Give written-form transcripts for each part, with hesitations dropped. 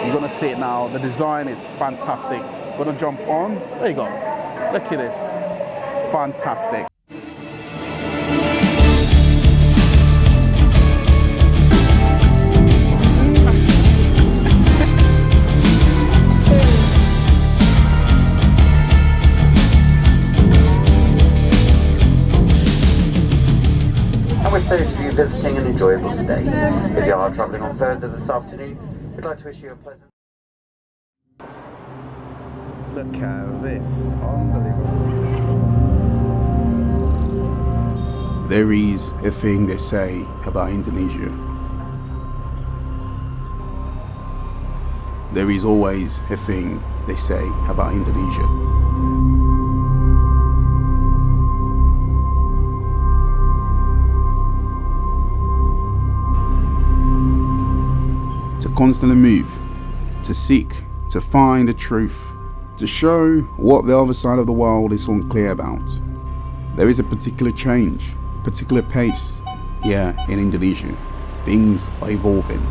You're gonna see it now. The design is fantastic. Gonna jump on. There you go. Look at this. Fantastic. With those of you visiting, an enjoyable stay. If you are travelling on further this afternoon, we'd like to wish you a pleasant... Look at this. Unbelievable. There is a thing they say about Indonesia. There is always a thing they say about Indonesia. To constantly move, to seek, to find the truth, to show what the other side of the world is unclear about. There is a particular change, a particular pace here in Indonesia. Things are evolving.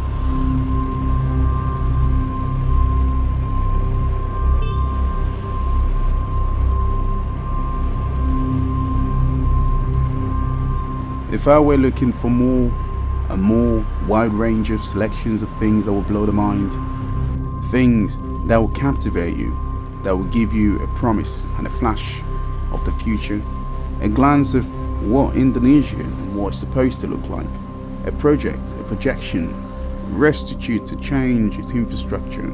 If I were looking for a more wide range of selections of things that will blow the mind, things that will captivate you, that will give you a promise and a flash of the future, a glance of what Indonesia and what it's supposed to look like, a project, a projection, restitute to change its infrastructure.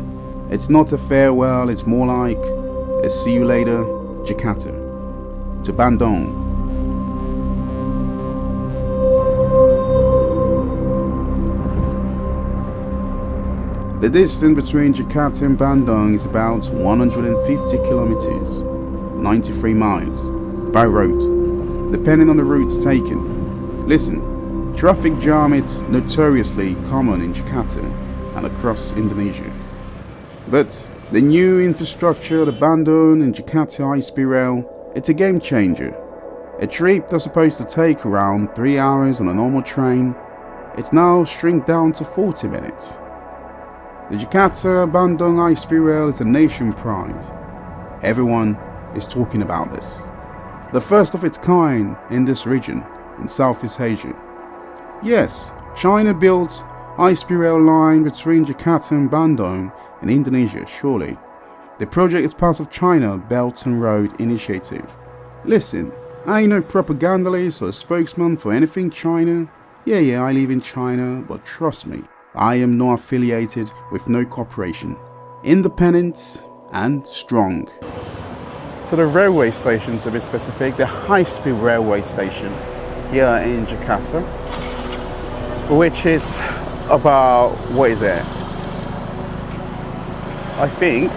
It's not a farewell, it's more like a see you later, Jakarta, to Bandung. The distance between Jakarta and Bandung is about 150 kilometers, 93 miles, by road, depending on the route taken. Listen, traffic jam is notoriously common in Jakarta and across Indonesia. But the new infrastructure, the Bandung and Jakarta high-speed rail, it's a game changer. A trip that's supposed to take around 3 hours on a normal train, it's now shrunk down to 40 minutes. The Jakarta Bandung high-speed rail is a nation pride. Everyone is talking about this. The first of its kind in this region, in Southeast Asia. Yes, China built high-speed rail line between Jakarta and Bandung in Indonesia, surely. The project is part of China Belt and Road Initiative. Listen, I ain't no propagandalist or spokesman for anything China. Yeah, I live in China, but trust me, I am not affiliated with no corporation. Independent and strong. So the railway station, to be specific, the high-speed railway station here in Jakarta, which is about, what is it? I think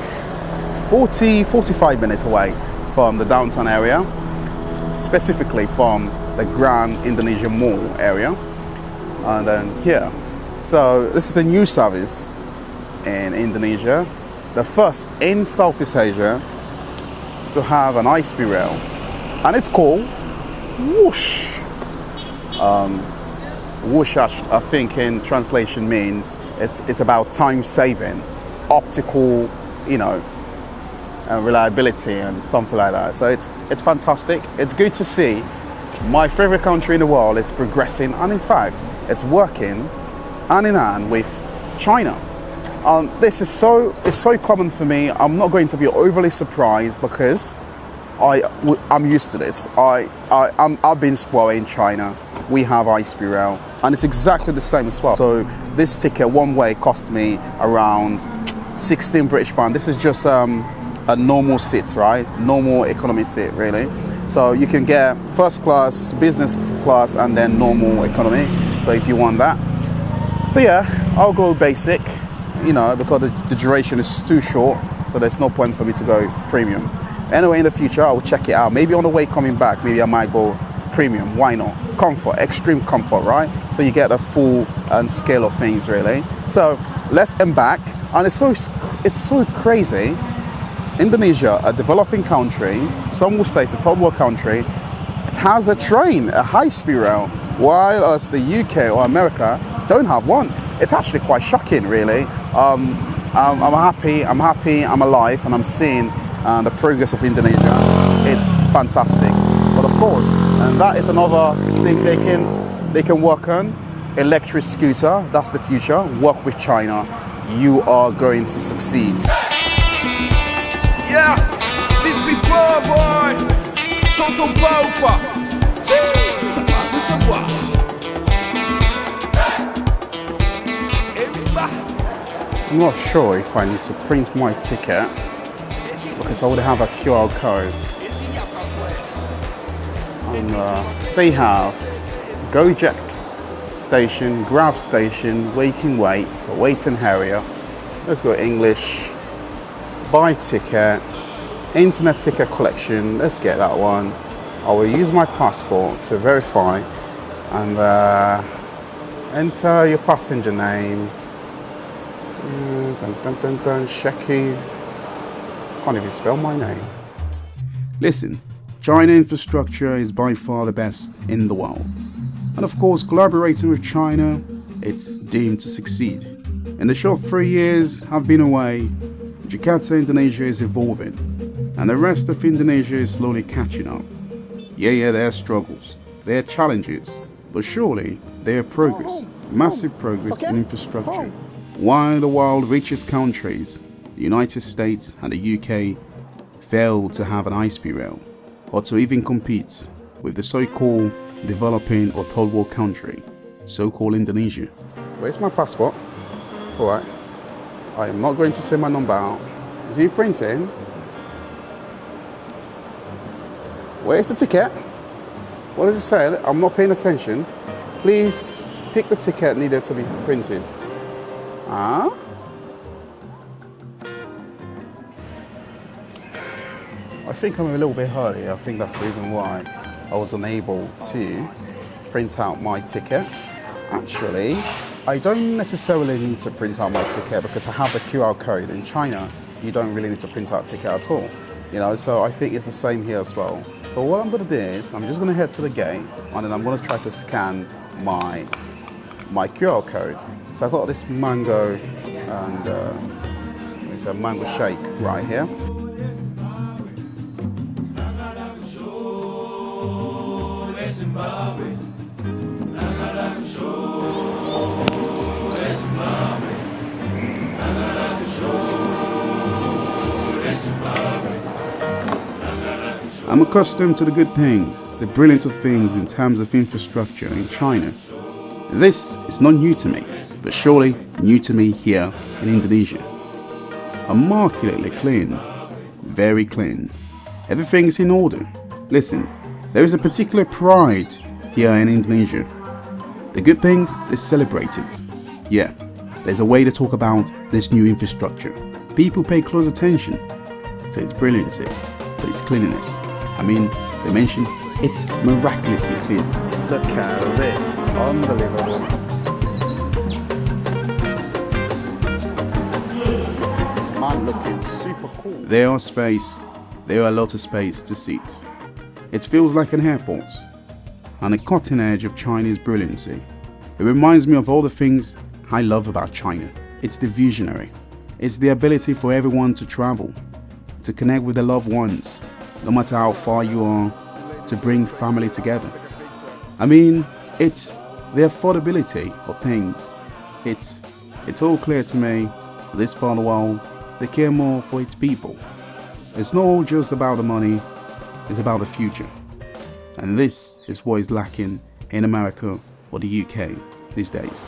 45 minutes away from the downtown area, specifically from the Grand Indonesia Mall area, and then here. So this is the new service in Indonesia, the first in Southeast Asia to have an high-speed rail, and it's called WHOOSH. WHOOSH, I think in translation means it's about time saving, optical, reliability and something like that. So it's fantastic. It's good to see my favorite country in the world is progressing, and in fact it's working hand in hand with China. This is so common for me. I'm not going to be overly surprised because I'm used to this. I've been spoiled in China. We have high-speed rail, and it's exactly the same as well. So this ticket one way cost me around 16 British pounds. This is just a normal seat, right? Normal economy seat, really. So you can get first class, business class, and then normal economy. So if you want that. So yeah, I'll go basic, because the duration is too short, so there's no point for me to go premium. Anyway, in the future, I'll check it out. Maybe on the way coming back, maybe I might go premium. Why not? Comfort, extreme comfort, right? So you get a full scale of things, really. So let's embark. And it's so crazy. Indonesia, a developing country, some will say it's a third world country, it has a train, a high-speed rail, while us, the UK or America, don't have one. It's actually quite shocking, really. I'm happy, I'm alive, and I'm seeing the progress of Indonesia. It's fantastic. But of course, and that is another thing they can work on. Electric scooter, that's the future. Work with China. You are going to succeed. Yeah, this before boy. Tonton Bopa. Ça va se savoir. I'm not sure if I need to print my ticket because I would have a QR code. And they have Gojek station, Grab station, waiting area. Let's go English. Buy ticket, internet ticket collection. Let's get that one. I will use my passport to verify and enter your passenger name. Sheku. Can't even spell my name. Listen, China infrastructure is by far the best in the world. And of course, collaborating with China, it's deemed to succeed. In the short 3 years I've been away, Jakarta, Indonesia is evolving, and the rest of Indonesia is slowly catching up. Yeah, there are struggles, there are challenges, but surely there are progress, massive progress in infrastructure. While the world's richest countries, the United States and the UK, fail to have an high-speed rail, or to even compete with the so-called developing or third world country, so-called Indonesia. Where's my passport? Alright, I am not going to say my number out. Is he printing? Where's the ticket? What does it say? I'm not paying attention. Please pick the ticket needed to be printed. Huh? I think I'm a little bit early. I think that's the reason why I was unable to print out my ticket. Actually, I don't necessarily need to print out my ticket because I have the QR code. In China, you don't really need to print out a ticket at all. You know, so I think it's the same here as well. So what I'm going to do is I'm just going to head to the gate and then I'm going to try to scan my QR code. So I've got this mango and it's a mango shake right here. I'm accustomed to the good things, the brilliance of things in terms of infrastructure in China. This is not new to me, but surely new to me here in Indonesia. Immaculately clean, very clean. Everything is in order. Listen, there is a particular pride here in Indonesia. The good things, they celebrate it. Yeah, there's a way to talk about this new infrastructure. People pay close attention to its brilliancy, to its cleanliness. I mean, they mention it's miraculously clean. Look at this, unbelievable. Man, looking super cool. There are a lot of space to sit. It feels like an airport, and a cutting edge of Chinese brilliancy. It reminds me of all the things I love about China. It's the visionary. It's the ability for everyone to travel, to connect with their loved ones, no matter how far you are, to bring family together. I mean, it's the affordability of things. It's all clear to me, this part of the world, they care more for its people. It's not all just about the money, it's about the future. And this is what is lacking in America or the UK these days.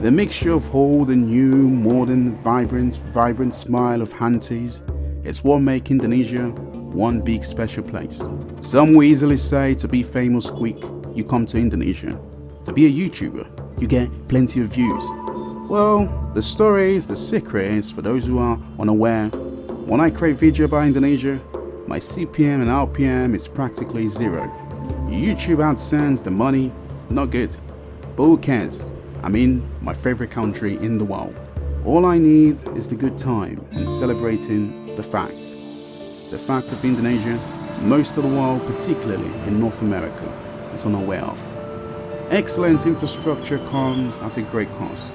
The mixture of all the new, modern, vibrant smile of aunties is what makes Indonesia one big special place. Some will easily say to be famous quick, you come to Indonesia. To be a YouTuber, you get plenty of views. Well, the secret is for those who are unaware. When I create video about Indonesia, my CPM and RPM is practically zero. YouTube AdSense, the money, not good. But who cares? I mean, my favorite country in the world. All I need is the good time and celebrating the fact. The fact of Indonesia, most of the world, particularly in North America, is unaware of. Excellent infrastructure comes at a great cost.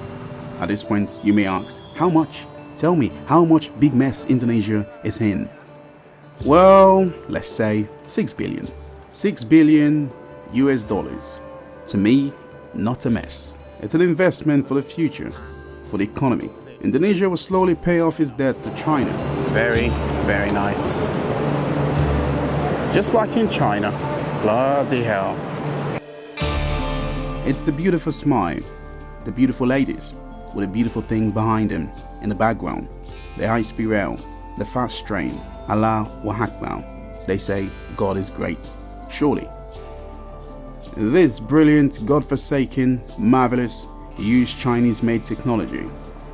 At this point, you may ask, how much? Tell me, how much big mess Indonesia is in? Well, let's say 6 billion. 6 billion US dollars. To me, not a mess. It's an investment for the future, for the economy. Indonesia will slowly pay off its debts to China. Very, very nice. Just like in China. Bloody hell. It's the beautiful smile, the beautiful ladies, with the beautiful things behind them in the background. The high-speed rail, the fast train. Allah wa Akbar. They say God is great. Surely. This brilliant, godforsaken, marvelous, huge Chinese-made technology.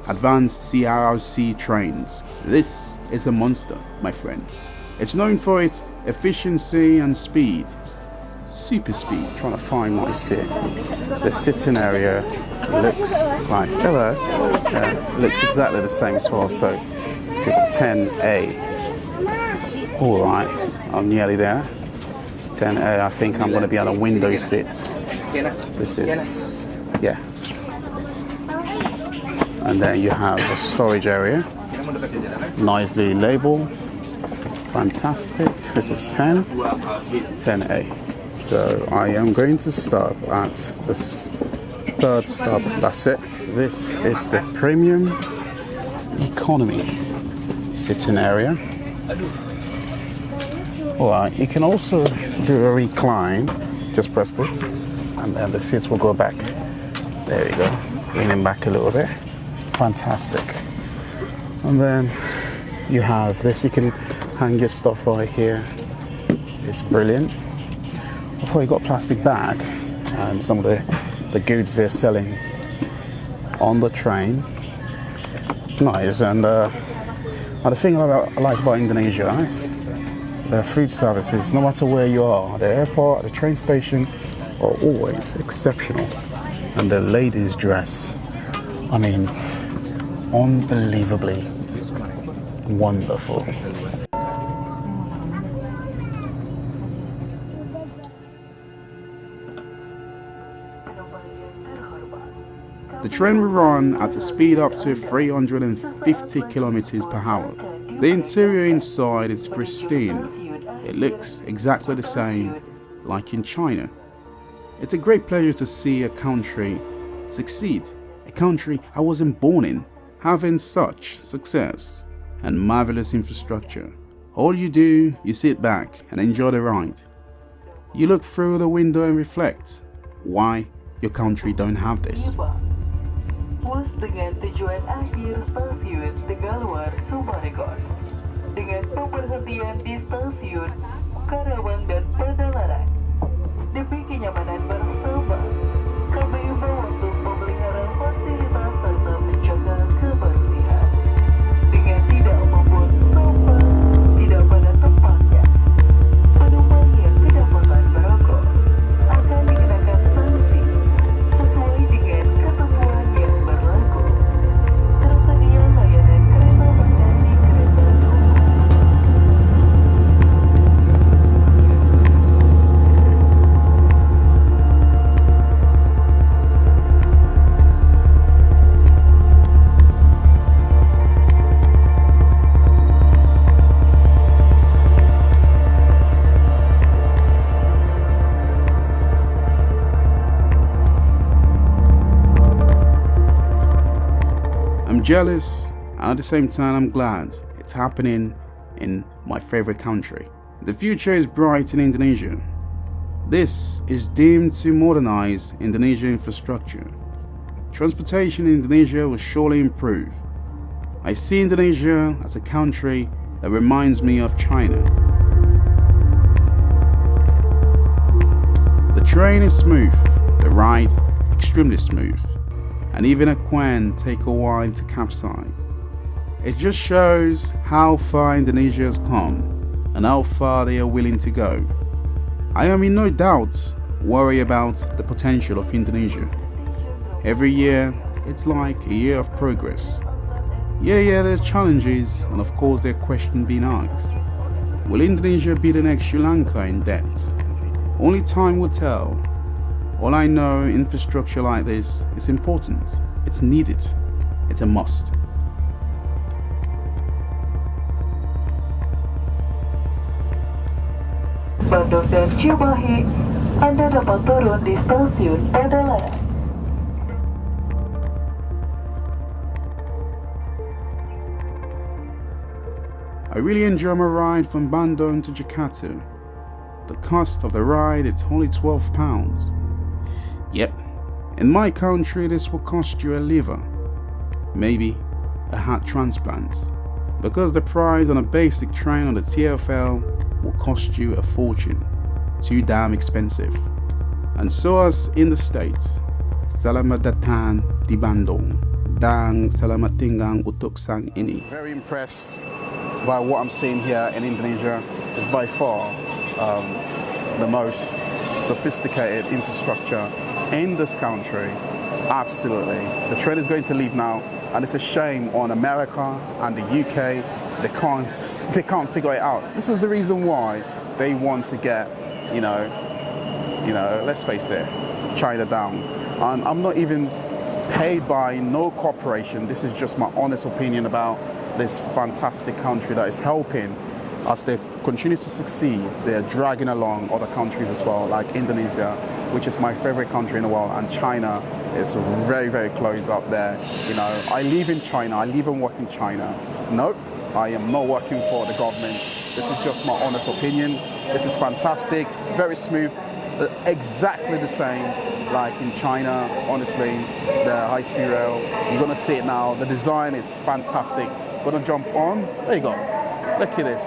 Advanced CRRC trains. This is a monster, my friend. It's known for its efficiency and speed. Super speed. Trying to find my seat. The sitting area looks like, hello, looks exactly the same as well. So this is 10A. Alright, I'm nearly there. 10A, I think I'm going to be on a window seat. This is, yeah. And then you have a storage area. Nicely labeled. Fantastic. This is 10A. So I am going to stop at this third stop. That's it. This is the premium economy sitting area. Alright, you can also do a recline. Just press this and then the seats will go back. There you go. Leaning back a little bit. Fantastic. And then you have this. You can hang your stuff right here. It's brilliant. Before you got a plastic bag and some of the goods they're selling on the train. Nice. And the thing I like about Indonesia is the food services. No matter where you are, the airport, the train station, are always exceptional. And the ladies' dress, I mean, unbelievably wonderful. The train will run at a speed up to 350 kilometers per hour. The interior inside is pristine. It looks exactly the same like in China. It's a great pleasure to see a country succeed, a country I wasn't born in, having such success and marvelous infrastructure. All you do, you sit back and enjoy the ride. You look through the window and reflect why your country don't have this. WHOOSH dengan tujuan akhir stasiun Tegaluar Summarecon dengan pemberhentian di stasiun Karawang dan Padalarang. Demi kenyamanan bersama, kami imbau untuk memelihara fasilitas serta menjaga kebersihan dengan tidak membuang sampah tidak pada tempatnya. Penumpang yang kedapatan merokok akan dikenakan sanksi sesuai dengan ketentuan yang berlaku. Tersedia layanan kereta makan di kereta tunggu. I'm jealous, and at the same time I'm glad it's happening in my favorite country. The future is bright in Indonesia. This is deemed to modernize Indonesian infrastructure. Transportation in Indonesia will surely improve. I see Indonesia as a country that reminds me of China. The train is smooth, the ride extremely smooth, and even a quen take a while to capsize. It just shows how far Indonesia has come and how far they are willing to go. I am in no doubt worried about the potential of Indonesia. Every year, it's like a year of progress. Yeah, there's challenges, and of course there are questions being asked. Will Indonesia be the next Sri Lanka in debt? Only time will tell. All I know, infrastructure like this is important. It's needed. It's a must. Bandung dan Cimahi, Anda dapat turun di stasiun Padalarang. I really enjoy my ride from Bandung to Jakarta. The cost of the ride is only £12. Yep, in my country this will cost you a liver, maybe a heart transplant, because the price on a basic train on the TfL will cost you a fortune. Too damn expensive. And so as in the States, selamat datang di Bandung dan selamat tinggal untuk sang ini. Very impressed by what I'm seeing here in Indonesia. It's by far the most sophisticated infrastructure in this country. Absolutely. The train is going to leave now, and it's a shame on America and the UK. They can't figure it out. This is the reason why they want to get, let's face it, China down. And I'm not even paid by no corporation. This is just my honest opinion about this fantastic country that is helping. As they continue to succeed, they're dragging along other countries as well, like Indonesia, which is my favorite country in the world, and China is very, very close up there. I live in China, I live and work in China. Nope, I am not working for the government. This is just my honest opinion. This is fantastic, very smooth, exactly the same like in China. Honestly, the high-speed rail, you're gonna see it now. The design is fantastic. Gonna jump on, there you go. Look at this.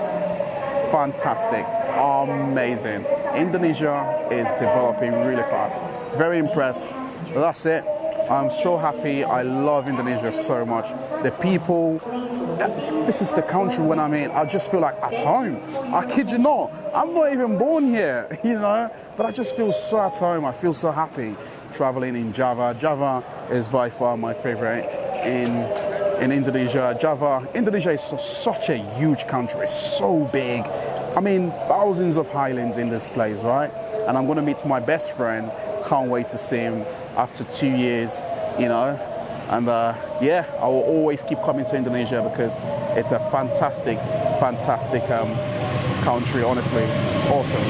Fantastic, amazing. Indonesia is developing really fast. Very impressed. That's it. I'm so happy. I love Indonesia so much. The people, this is the country when I'm in, I just feel like at home. I kid you not. I'm not even born here, but I just feel so at home. I feel so happy traveling in Java. Java is by far my favorite in Indonesia. Indonesia is such a huge country. It's so big. I mean, thousands of islands in this place, right? And I'm going to meet my best friend. Can't wait to see him after 2 years, And I will always keep coming to Indonesia because it's a fantastic country, honestly. It's awesome.